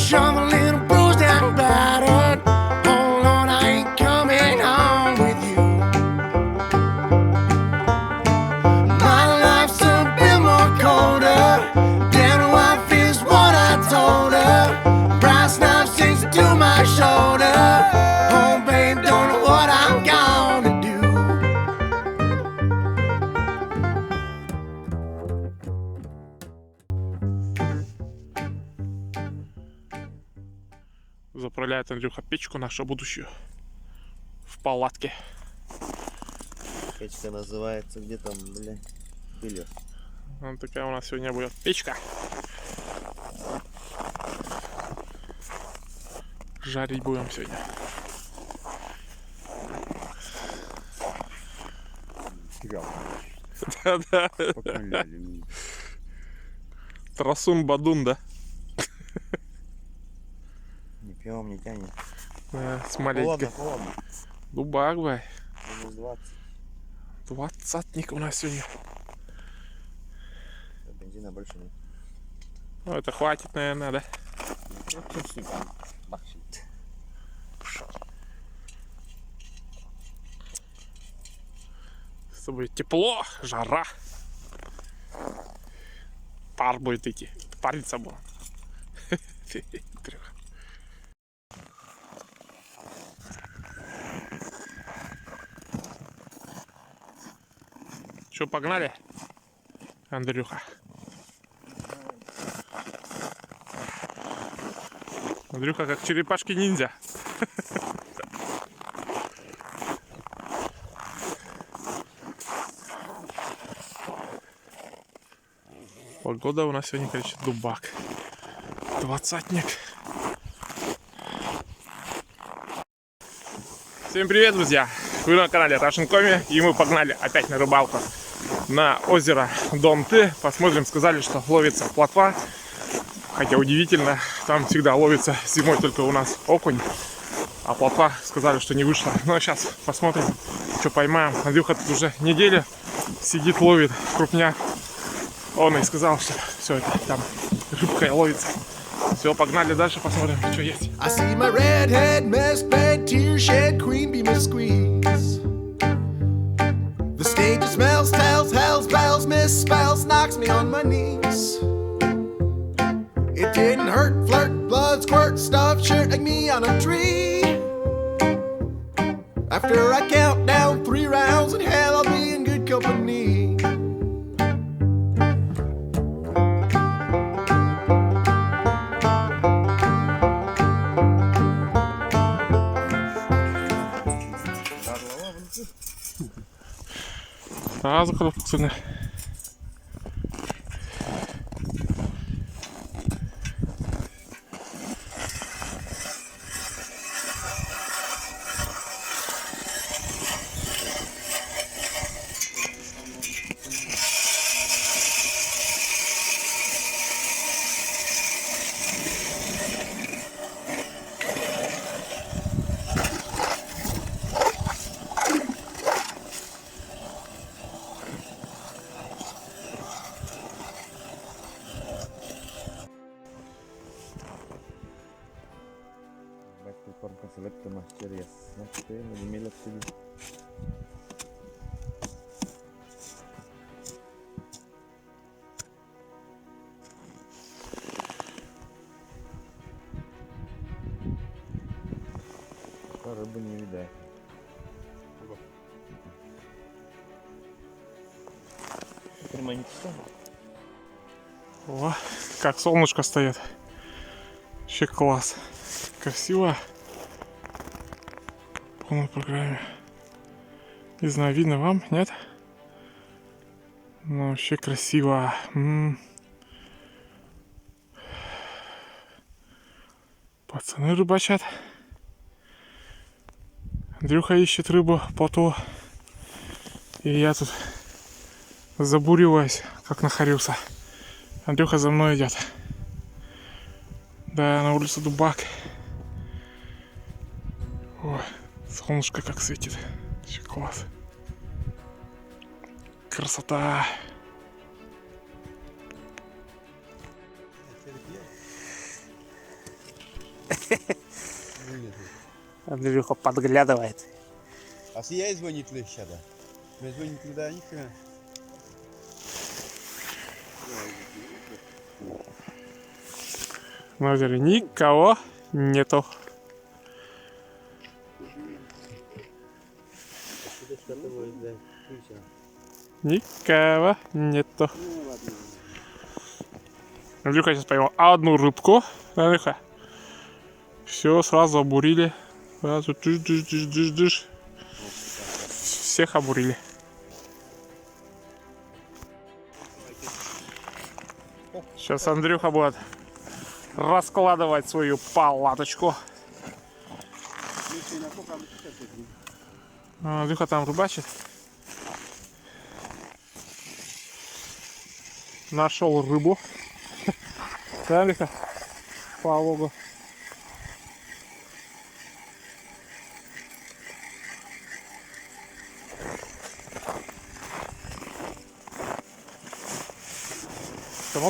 shoveling bruised and battered. Hold on, I ain't coming home with you. My life's a bit more colder. Damn, wife is what I told her. Brass knife sticks to my shoulder. Oh, babe, don't know what I'm gonna do. Заправляет Андрюха печку нашу будущую в палатке. Печка называется, где там, бля, были. Вот такая у нас сегодня будет печка. Жарить будем сегодня. Да-да. Трасун-бадун, да? Не пьем, не тянет. Да, с маленькой. Холодно. Дубак, бай. Минус 20. 20-ник у нас сегодня. Бензина больше нет. Ну, это хватит, наверное, да? С тобой тепло, жара. Пар будет идти. Париться будем. Что, погнали, Андрюха? Андрюха как черепашки-ниндзя. Погода у нас сегодня, короче, дубак. 20-ник. Всем привет, друзья! Вы на канале Russian Komi, и мы погнали опять на рыбалку на озеро Дон-Ты. Посмотрим, сказали, что ловится плотва. Хотя удивительно, там всегда ловится зимой только у нас окунь. А плотва сказали, что не вышла. Ну а сейчас посмотрим, что поймаем. Андрюха тут уже неделю сидит, ловит крупняк. Он и сказал, что все это там рыбка ловится. Все, погнали дальше, посмотрим, что есть. I see my redhead, mess bed, tear shed, queen bee must squeeze. The stage smells, tells, hells, bells, misspells, knocks me on my knees. It didn't hurt, flirt, blood, squirt, stuff, shirt like me on a tree. After I count down 3 rounds in hell, I'll be in good company. Сразу пацаны. Korka selectă mă serios. Nu știu, nu mi-e lăsat. Рыбы не видать. О, как солнышко стоит. Вообще класс. Красиво. В полной программе. Не знаю, видно вам, нет? Но вообще красиво. Пацаны рыбачат. Андрюха ищет рыбу по ту. И я тут забуриваюсь, как нахарился. Андрюха за мной идет. Да, на улице дубак. О, солнышко как светит. Вообще класс. Красота. Андрюха подглядывает. А si ей звонит легче, да? Мне звонит туда нихера. На озере никого нету. Никого нету. Андрюха сейчас поймал одну рыбку. Андрюха. Все, сразу обурили. Сразу дыш. Всех обурили. Сейчас Андрюха будет раскладывать свою палаточку. Андрюха там рыбачит. Нашел рыбу. Да, Андрюха? Слава Богу.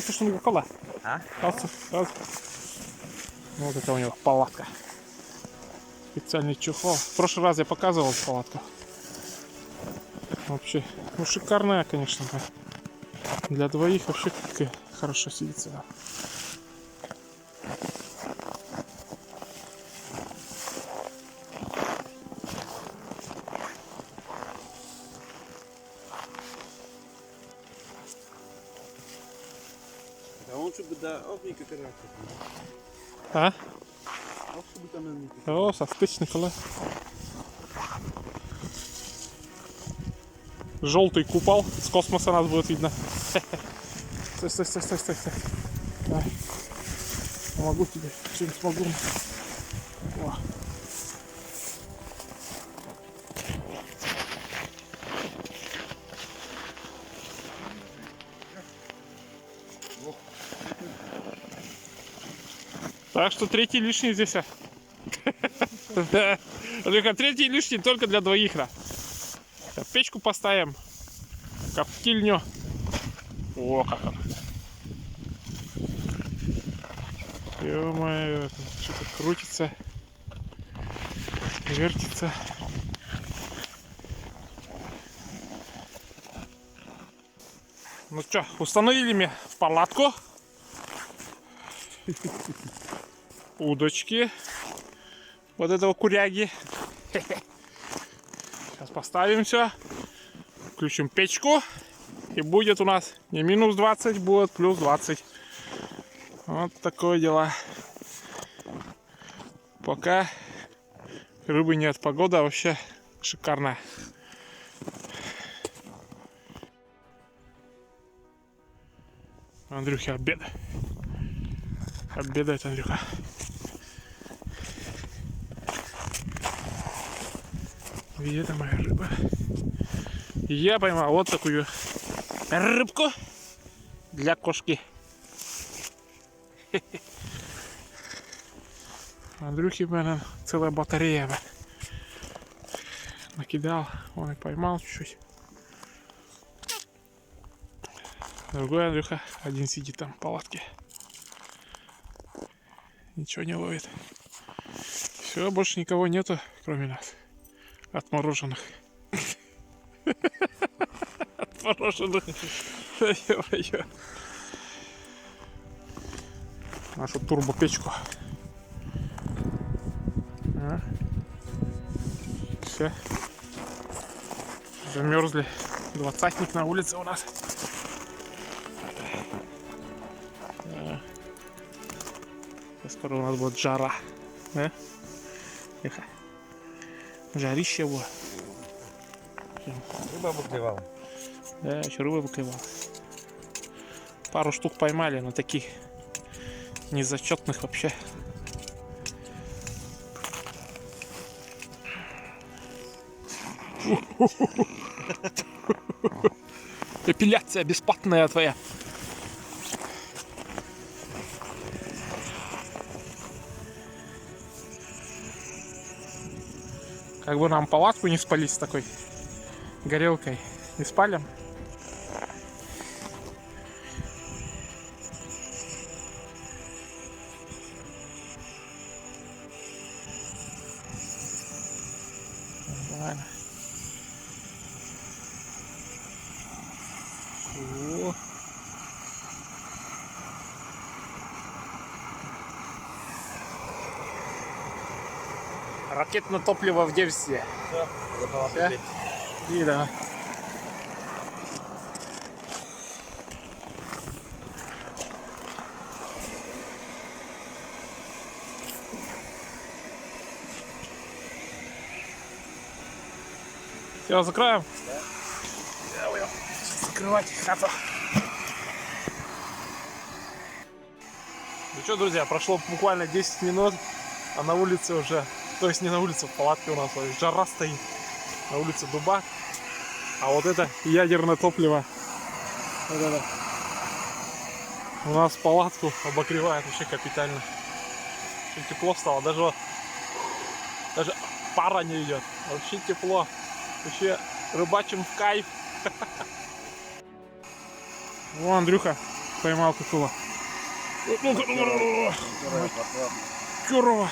Ты что на кола? А? Вот это у него палатка. Специальный чехол. В прошлый раз я показывал палатку. Вообще, ну шикарная, конечно. Да. Для двоих вообще как хорошо сидится. Да. А он чтобы да, овника карака. А? А чтобы там овника. О, со стычный кола. Желтый купол. С космоса нас будет видно. Стой. Давай. Помогу тебе. Чем смогу. О. Так что третий лишний здесь. Да. Третий лишний только для двоих. Печку поставим. Коптильню. О, как он. Ё-моё, что-то крутится. Вертится. Ну что, установили мне палатку. Удочки. Вот этого куряги. Сейчас поставим все. Включим печку. И будет у нас не минус 20, будет плюс 20. Вот такое дело. Пока рыбы нет, погода вообще шикарная. Андрюхе обед. Обедает Андрюха. Где это моя рыба? Я поймал вот такую рыбку для кошки. Андрюхи, блин, целая батарея. Накидал, он и поймал чуть-чуть. Другой Андрюха один сидит там в палатке. Ничего не ловит. Все, больше никого нету, кроме нас. Отмороженных. Отмороженных. Нашу турбопечку. Все. Замерзли. 20-ник на улице у нас. Скоро у нас будет жара. Тихо. Жарище его. Рыба выклевала. Да, еще рыба выклевала. Пару штук поймали, но таких незачетных вообще. Эпиляция бесплатная твоя. Как бы нам палатку не спалить с такой горелкой. Не спалим. Нормально. О. Ракетное топливо в действии. Все, И да. Все, закроем? Да. Сейчас закрывать хату. Ну что, друзья, прошло буквально 10 минут, а на улице уже, то есть не на улице, в палатке у нас жара стоит. На улице дуба. А вот это ядерное топливо. Вот это. У нас палатку обогревает вообще капитально. Очень тепло стало. Даже пара не идет. Вообще тепло. Вообще рыбачим в кайф. Вон Андрюха поймал какого. Здорово.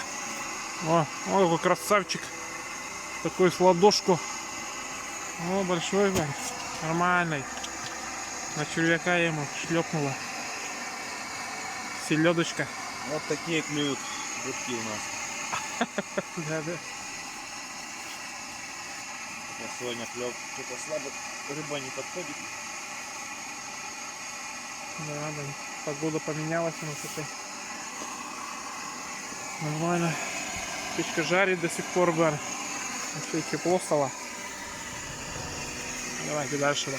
О, какой красавчик. Такой с ладошку. О, большой, блин. Нормальный. На червяка я ему шлепнула. Селедочка. Вот такие клюют рыбки у нас. Да. Я сегодня клев что-то слабо, рыба не подходит. Да, блин. Погода поменялась у нас опять. Нормально. Печка жарит до сих пор, блин. Вообще тепло стало. Давайте дальше.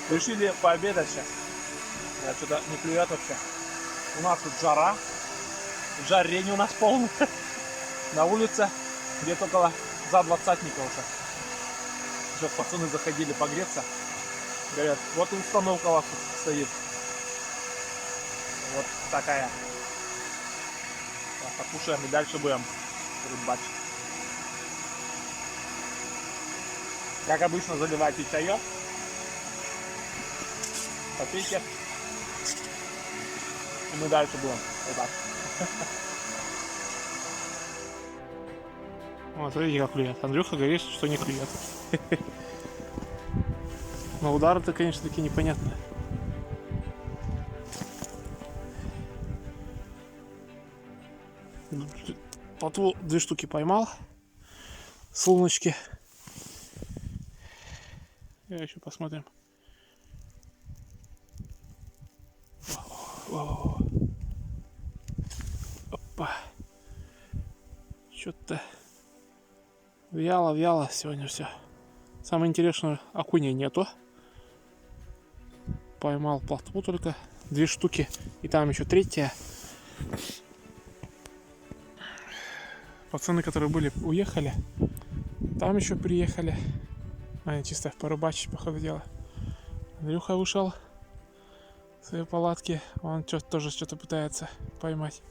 Решили пообедать сейчас. Я что-то не клюет вообще. У нас тут жара. Жарение у нас полное. На улице где-то около за 20-ника уже. Сейчас пацаны заходили погреться. Говорят, вот и установка у вас тут стоит. Вот такая. Сейчас покушаем и дальше будем рыбачить. Как обычно, заливайте чаек. Попейте. И мы дальше будем рыбачить. Вот, смотрите, как клюет. Андрюха говорит, что не клюет. Но удары-то, конечно, такие непонятные. Плотву 2 штуки поймал. Солнышки. И еще посмотрим. Опа. Что-то вяло сегодня все. Самое интересное, окуней нету. Поймал плотву только 2 штуки. И там еще 3-я. Пацаны, которые были, уехали. Там еще приехали. Они чисто порыбачить, по ходу дела. Андрюха вышел в своей палатке. Он тоже что-то пытается поймать.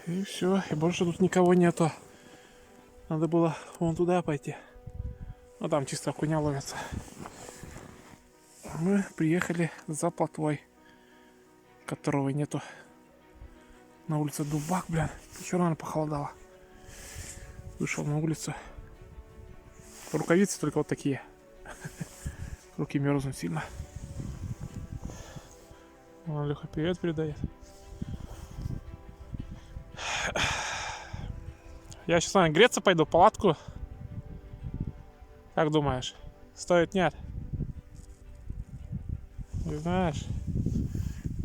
И все. И больше тут никого нету. Надо было вон туда пойти. Ну там чисто окуня ловятся. Мы приехали за плотвой, которого нету. На улице дубак, блин. Еще рано похолодало. Вышел на улицу. Рукавицы только вот такие. Руки мерзнут сильно. Вон Леха привет передает. Я сейчас с вами греться пойду, палатку. Как думаешь? Стоит, нет? Не знаешь?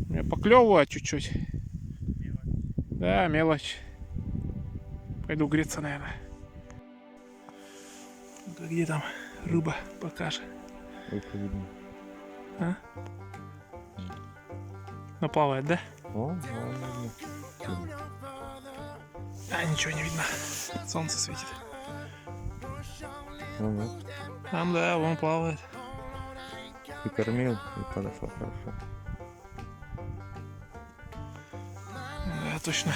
Меня поклевывает чуть-чуть. Да, мелочь. Пойду греться, наверное. Где там рыба? Покажи. Рыбка видно. А? Ну, плавает, да? О, А, ничего не видно. Солнце светит. вот. Там, да, вон плавает. Прикормил и хорошо. Да, точно.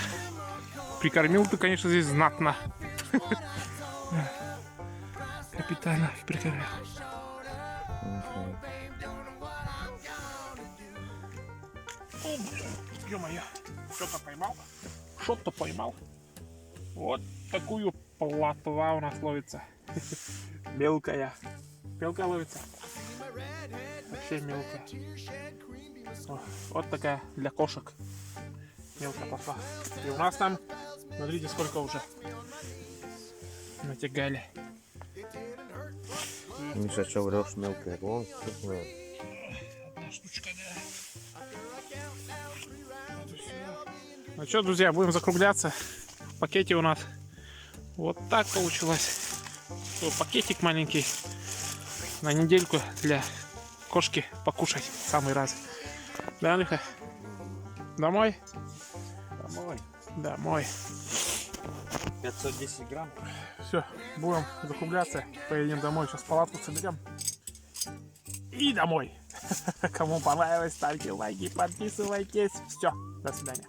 Прикормил ты, конечно, здесь знатно. Капитально прикормил. Ё-моё, что-то поймал. Что-то поймал. Вот такую плотва у нас ловится. Мелкая. Мелкая ловится. Вообще мелкая. О, вот такая для кошек. Мелкая плотва. И у нас там, смотрите, сколько уже натягали. Миша, что врешь, мелкая? Вон, крупная. Одна штучка, да. Ну что, друзья, будем закругляться. В пакете у нас вот так получилось. Что, пакетик маленький на недельку для кошки покушать в самый раз. Да, Андрюха? Домой? Домой. Домой. 510 грамм. Все, будем закругляться. Поедем домой, сейчас палатку соберем. И домой. Кому понравилось, ставьте лайки, подписывайтесь. Все, до свидания.